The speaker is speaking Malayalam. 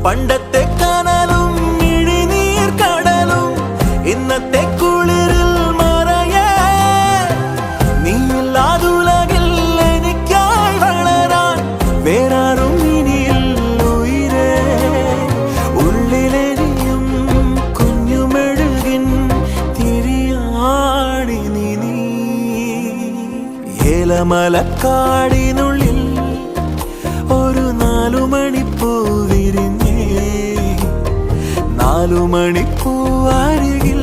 പണ്ടത്തെ കനലും ഇഴിനീർ കടലും ഇന്നത്തെ കുളിരിൽ മറയേ നീയില്ലാതുലകിൽ എനിക്കായി വളരാൻ വേറാരും ഇനിയില്ല ഉയിരേ ഉള്ളിലെരിയും കുഞ്ഞുമെഴുകിൻ തിരിയാണി നീ ഏലമലക്കാടിനുള്ളിൽ ഒരു 4 മണിപ്പൂ വിരിഞ്ഞേ 4 മണിപ്പൂ അരികിൽ